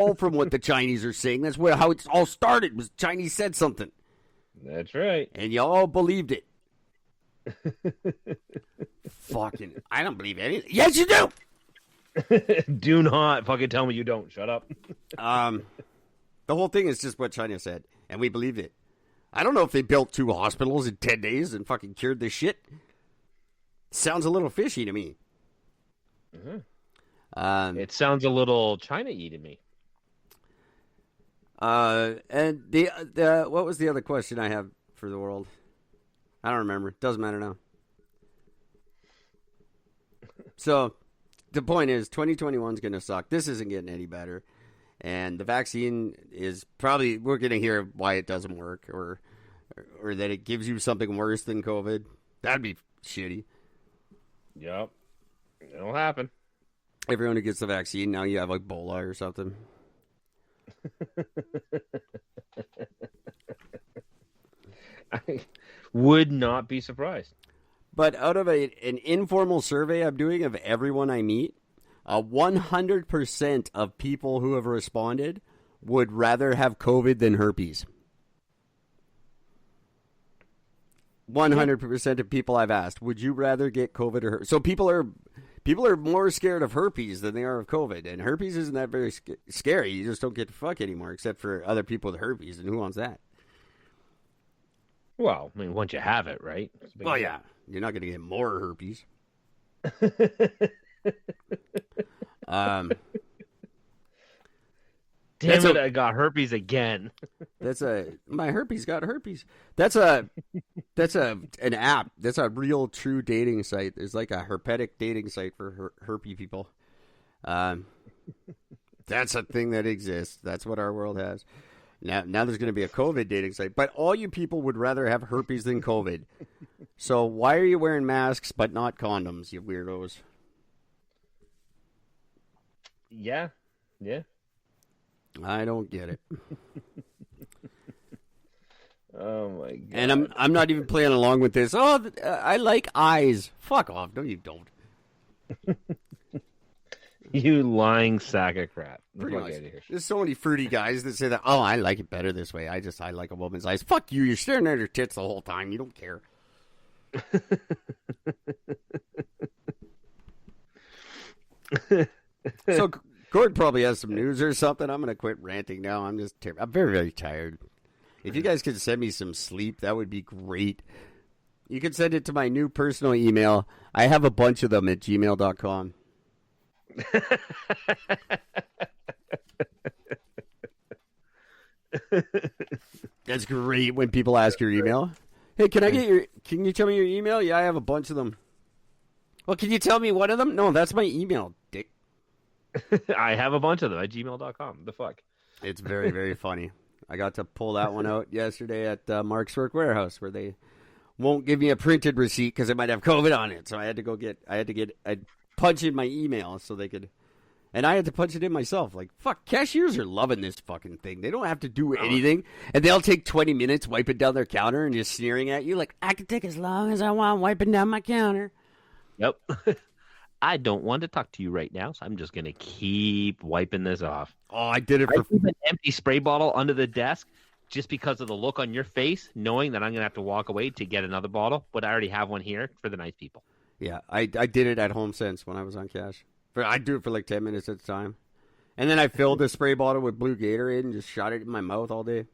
all from what the Chinese are saying. That's how it all started. Was Chinese said something. That's right. And you all believed it. Fucking, I don't believe anything. Yes, you do. Do not fucking tell me you don't. Shut up. The whole thing is just what China said, and we believed it. I don't know if they built 2 hospitals in 10 days and fucking cured this shit. Sounds a little fishy to me. It sounds a little China-y to me. And the what was the other question I have for the world? I don't remember. Doesn't matter now. So, the point is, 2021 is going to suck. This isn't getting any better. And the vaccine is probably, we're going to hear why it doesn't work or that it gives you something worse than COVID. That'd be shitty. Yep. It'll happen. Everyone who gets the vaccine, now you have like Ebola or something. I would not be surprised. But out of an informal survey I'm doing of everyone I meet, 100% of people who have responded would rather have COVID than herpes. 100% of people I've asked, would you rather get COVID or herpes? So people are more scared of herpes than they are of COVID. And herpes isn't that very scary. You just don't get to fuck anymore, except for other people with herpes. And who wants that? Well, I mean, once you have it, right? Well, yeah. You're not going to get more herpes. Damn it, I got herpes again. My herpes got herpes. That's an app. That's a real true dating site. There's like a herpetic dating site for herpy people. That's a thing that exists. That's what our world has. Now there's going to be a COVID dating site, but all you people would rather have herpes than COVID. So why are you wearing masks but not condoms, you weirdos? Yeah. I don't get it. Oh my god! And I'm not even playing along with this. Oh, I like eyes. Fuck off! No, you don't. You lying sack of crap. There's so many fruity guys that say that. Oh, I like it better this way. I like a woman's eyes. Fuck you! You're staring at her tits the whole time. You don't care. So Gord probably has some news or something. I'm gonna quit ranting now. I'm very, very tired. If you guys could send me some sleep, that would be great. You can send it to my new personal email. I have a bunch of them at gmail.com. That's great when people ask your email. Hey, can you tell me your email? Yeah, I have a bunch of them. Well, can you tell me one of them? No, that's my email, dick. I have a bunch of them at gmail.com. The fuck? It's very, very funny. I got to pull that one out yesterday at Mark's Work Warehouse where they won't give me a printed receipt because it might have COVID on it. So I had to punch in my email so they could, and I had to punch it in myself. Like, fuck, cashiers are loving this fucking thing. They don't have to do anything, and they'll take 20 minutes wiping down their counter and just sneering at you like, I can take as long as I want wiping down my counter. Yep. I don't want to talk to you right now, so I'm just going to keep wiping this off. Oh, I did it for... I keep an empty spray bottle under the desk just because of the look on your face, knowing that I'm going to have to walk away to get another bottle, but I already have one here for the nice people. Yeah, I did it at HomeSense when I was on cash. I do it for like 10 minutes at a time. And then I filled the spray bottle with blue Gatorade and just shot it in my mouth all day.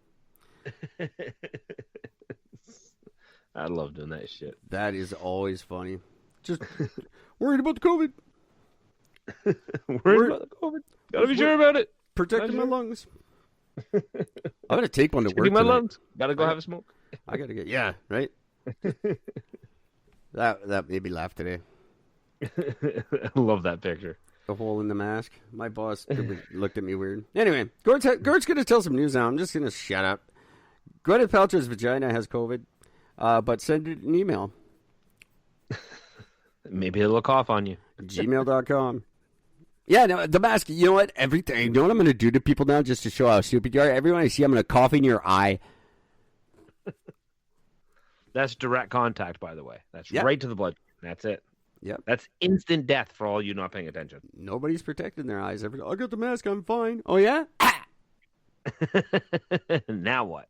I love doing that shit. That is always funny. Just worried about the COVID. Worried about the COVID. Gotta be sure about it. Protecting my lungs. I'm gonna take one to work my tonight. lungs. Gotta go have a smoke. I gotta get right. That made me laugh today. I love that picture. The hole in the mask. My boss looked at me weird. Anyway, Gord's gonna tell some news now. I'm just gonna shut up. Gwyneth Paltrow's vagina has COVID, but send it an email. Maybe it'll cough on you. Gmail.com. Yeah, no, the mask, you know what? Everything. You know what I'm going to do to people now just to show how stupid you are? Everyone I see, I'm going to cough in your eye. That's direct contact, by the way. That's right to the blood. That's it. Yep. That's instant death for all you not paying attention. Nobody's protecting their eyes. I got the mask. I'm fine. Oh, yeah? Now what?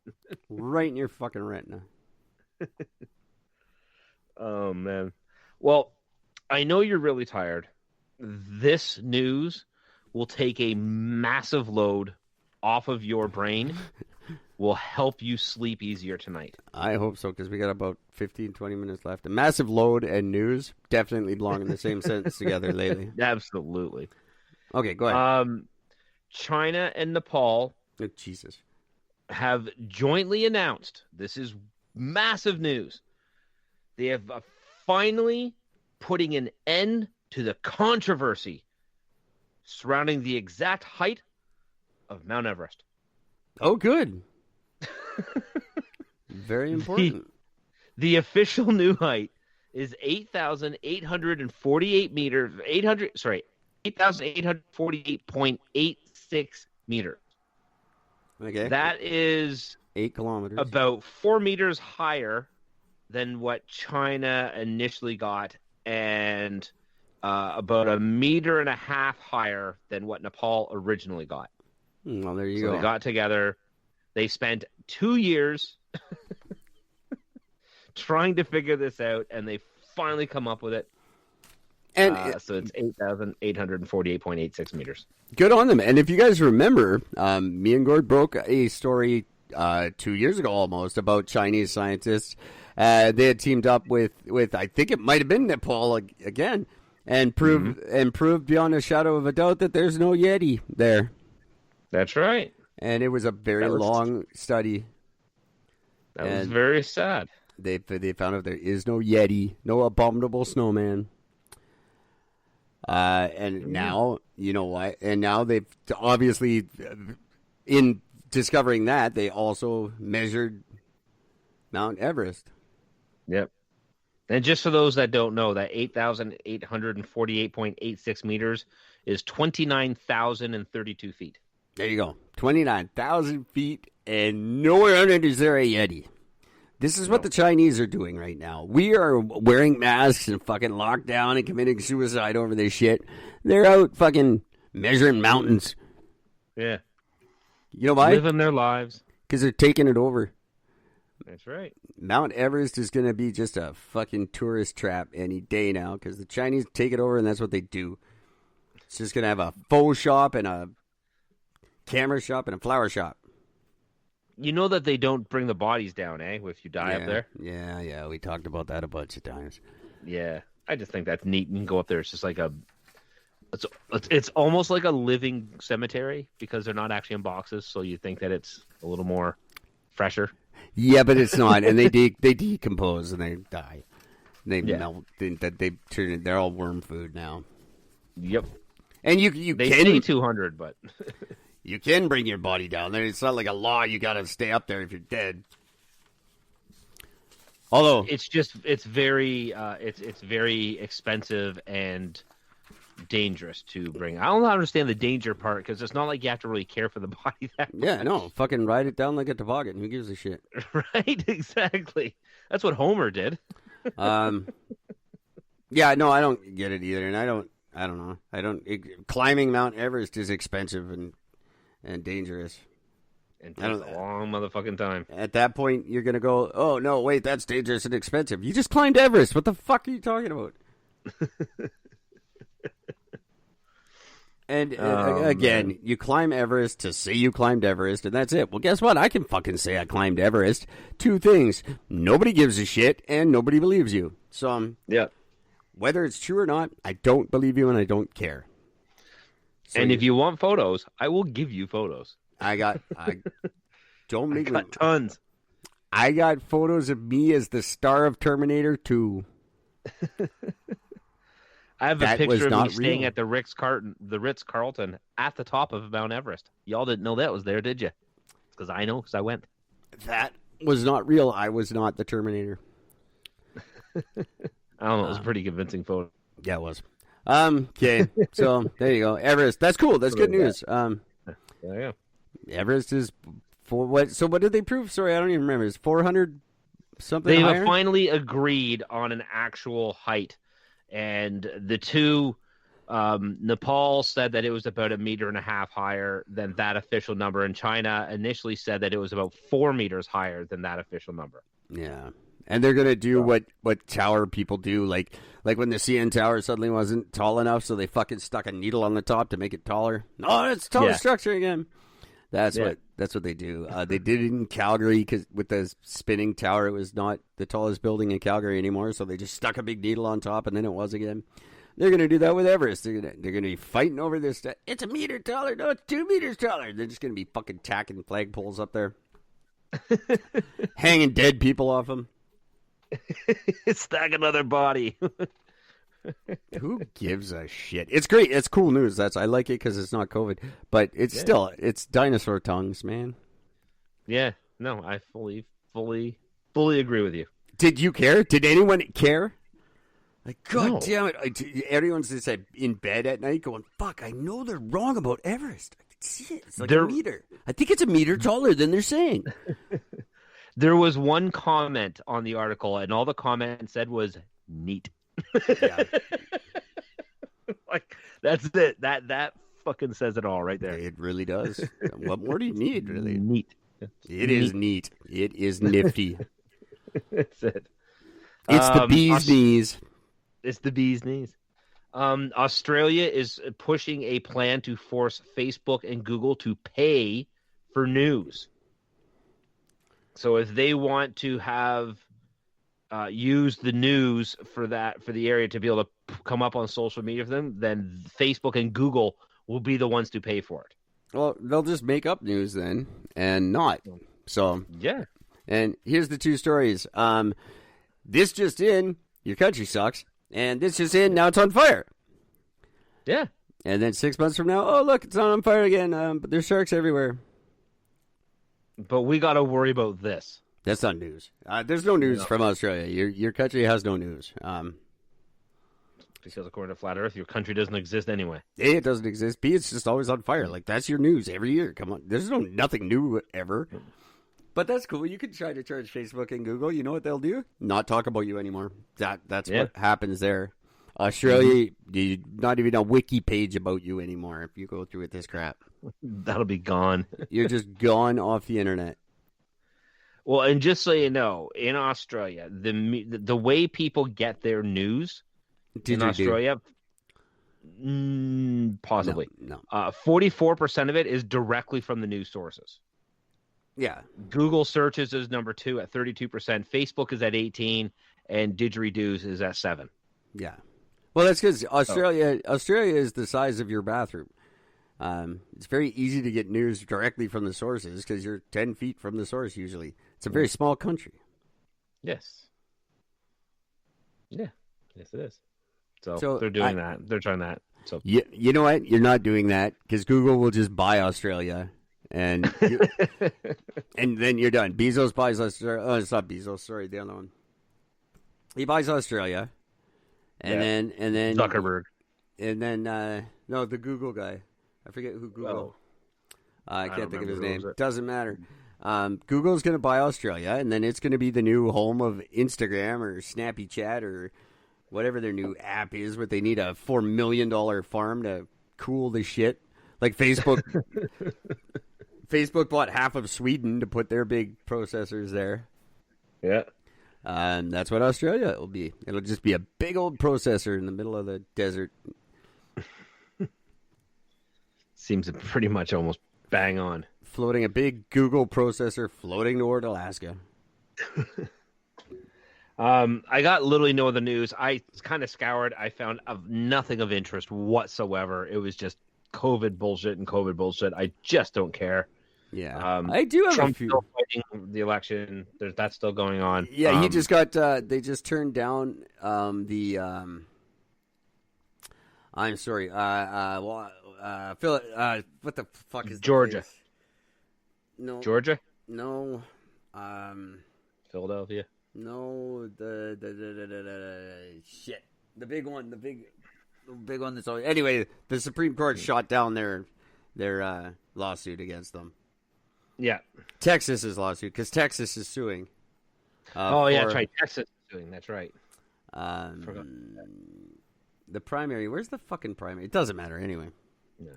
Right in your fucking retina. Oh, man. Well, I know you're really tired. This news will take a massive load off of your brain, will help you sleep easier tonight. I hope so, because we got about 15, 20 minutes left. A massive load and news definitely belong in the same sentence together lately. Absolutely. Okay, go ahead. China and Nepal Oh, Jesus. have jointly announced, this is massive news, they have finally putting an end to the controversy surrounding the exact height of Mount Everest. Oh, good. Very important. The official new height is 8,848 meters. 8,848.86 meters. Okay. That is 8 kilometers. about 4 meters higher than what China initially got, and about 1.5 meters higher than what Nepal originally got. Well, there you So go. they got together. They spent 2 years trying to figure this out, and they finally come up with it. And So it's 8,848.86 meters. good on them. And if you guys remember, me and Gord broke a story 2 years ago almost about Chinese scientists. They had teamed up with I think it might have been Nepal again, and proved beyond a shadow of a doubt that there's no Yeti there. That's right. And it was a very long study. That was very sad. They found out there is no Yeti, no abominable snowman. And now, you know what? And now they've obviously, in discovering that, they also measured Mount Everest. Yep. And just for those that don't know, that 8,848.86 meters is 29,032 feet. There you go. 29,000 feet, and nowhere under is there a Yeti. This is what the Chinese are doing right now. We are wearing masks and fucking locked down and committing suicide over this shit. They're out fucking measuring mountains. Yeah. You know why? Living their lives. Because they're taking it over. That's right. Mount Everest is going to be just a fucking tourist trap any day now, because the Chinese take it over, and that's what they do. It's just going to have a faux shop and a camera shop and a flower shop. You know that they don't bring the bodies down, eh? If you die up there. Yeah. We talked about that a bunch of times. Yeah. I just think that's neat. You can go up there. It's just like it's almost like a living cemetery, because they're not actually in boxes. So you think that it's a little more fresher. Yeah, but it's not. And they decompose and they die. They melt. They're all worm food now. Yep. And you they can say 200, but you can bring your body down there. It's not like a law. You got to stay up there if you're dead. Although it's very expensive and dangerous to bring. I don't understand the danger part, because it's not like you have to really care for the body that much. Yeah, no, fucking ride it down like a toboggan. Who gives a shit? Right, exactly. That's what Homer did. Yeah, no, I don't get it either, and I don't know. Climbing Mount Everest is expensive and dangerous. And takes a long motherfucking time. At that point, you're gonna go, oh no, wait, that's dangerous and expensive. You just climbed Everest. What the fuck are you talking about? And again, you climb Everest to say you climbed Everest, and that's it. Well, guess what? I can fucking say I climbed Everest. Two things: nobody gives a shit, and nobody believes you. So, yeah. Whether it's true or not, I don't believe you, and I don't care. So and if you want photos, I will give you photos. Don't make me tons. I got photos of me as the star of Terminator 2. I have a picture of me staying real. at the Ritz-Carlton at the top of Mount Everest. Y'all didn't know that was there, did you? Because I know, because I went. That was not real. I was not the Terminator. I don't know. It was a pretty convincing photo. Yeah, it was. Okay, so there you go. Everest. That's cool. That's good news. Yeah. Everest is for what? So what did they prove? Sorry, I don't even remember. It's 400 something. They higher? have finally agreed on an actual height. And the two, Nepal said that it was about 1.5 meters higher than that official number, and China initially said that it was about 4 meters higher than that official number. Yeah. And they're gonna do what tower people do, like when the CN Tower suddenly wasn't tall enough, so they fucking stuck a needle on the top to make it taller. Oh, it's a taller structure again. That's what they do. They did it in Calgary because with the spinning tower, it was not the tallest building in Calgary anymore, so they just stuck a big needle on top, and then it was again. They're gonna do that with Everest. They're gonna be fighting over this. It's 1 meter taller. No, it's 2 meters taller. They're just gonna be fucking tacking flagpoles up there, hanging dead people off them. Stack another body. Who gives a shit? It's great. It's cool news. I like it because it's not COVID, but it's still dinosaur tongues, man. Yeah, no, I fully agree with you. Did you care? Did anyone care? Like, God damn it! Everyone's just in bed at night going, "Fuck! I know they're wrong about Everest. I can see it. It's like a meter. I think it's 1 meter taller than they're saying." There was one comment on the article, and all the comment said was "neat." Yeah. Like, that's it. That fucking says it all right there. It really does. What more do you need, really? Neat. It is neat. It is nifty. That's it. It's the bee's knees. It's the bee's knees. Australia is pushing a plan to force Facebook and Google to pay for news. So if they want to have use the news for the area to be able to come up on social media for them, then Facebook and Google will be the ones to pay for it. Well, they'll just make up news then and not. So yeah. And here's the two stories. This just in, your country sucks. And this just in, now it's on fire. Yeah. And then 6 months from now, oh, look, it's not on fire again. But there's sharks everywhere. But we got to worry about this. That's not news. There's no news from Australia. Your country has no news. Because according to Flat Earth, your country doesn't exist anyway. A, it doesn't exist. B, it's just always on fire. Like, that's your news every year. Come on. There's nothing new ever. But that's cool. You can try to charge Facebook and Google. You know what they'll do? Not talk about you anymore. That's what happens there. Australia, you not even a wiki page about you anymore if you go through with this crap. That'll be gone. You're just gone off the internet. Well, and just so you know, in Australia, the way people get their news in Australia, possibly. No. 44% of it is directly from the news sources. Yeah. Google searches is number 2 at 32%. Facebook is at 18%, and didgeridoos is at 7%. Yeah. Well, that's because Australia is the size of your bathroom. It's very easy to get news directly from the sources because you're 10 feet from the source usually. It's a very small country. Yes. Yeah. Yes, it is. So they're doing that. They're trying that. So you know what? You're not doing that because Google will just buy Australia. And and then you're done. Bezos buys Australia. Oh, it's not Bezos. Sorry, the other one. He buys Australia, and then Zuckerberg, and then no, the Google guy. I forget who Google. I can't think of his name. Doesn't matter. Google's going to buy Australia, and then it's going to be the new home of Instagram or Snappy Chat or whatever their new app is. But they need a $4 million farm to cool the shit, like Facebook. Facebook bought half of Sweden to put their big processors there. Yeah. That's what Australia will be. It'll just be a big old processor in the middle of the desert. Seems pretty much almost bang on. Floating a big Google processor floating toward Alaska. I got literally no other news. I kind of scoured. I found nothing of interest whatsoever. It was just COVID bullshit. I just don't care. Yeah, I do have Trump's a few. still fighting the election. That's still going on. Yeah, he just got. They just turned down I'm sorry. Phil. What the fuck is Georgia? No, Georgia. No. Philadelphia. No. The shit. The big one. The big one. That's always. Anyway, the Supreme Court shot down their lawsuit against them. Yeah. Texas's lawsuit, because Texas is suing. Yeah, that's right. Texas is suing. That's right. the primary. Where's the fucking primary? It doesn't matter anyway. Yeah.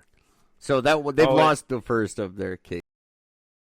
So they've lost the first of their case.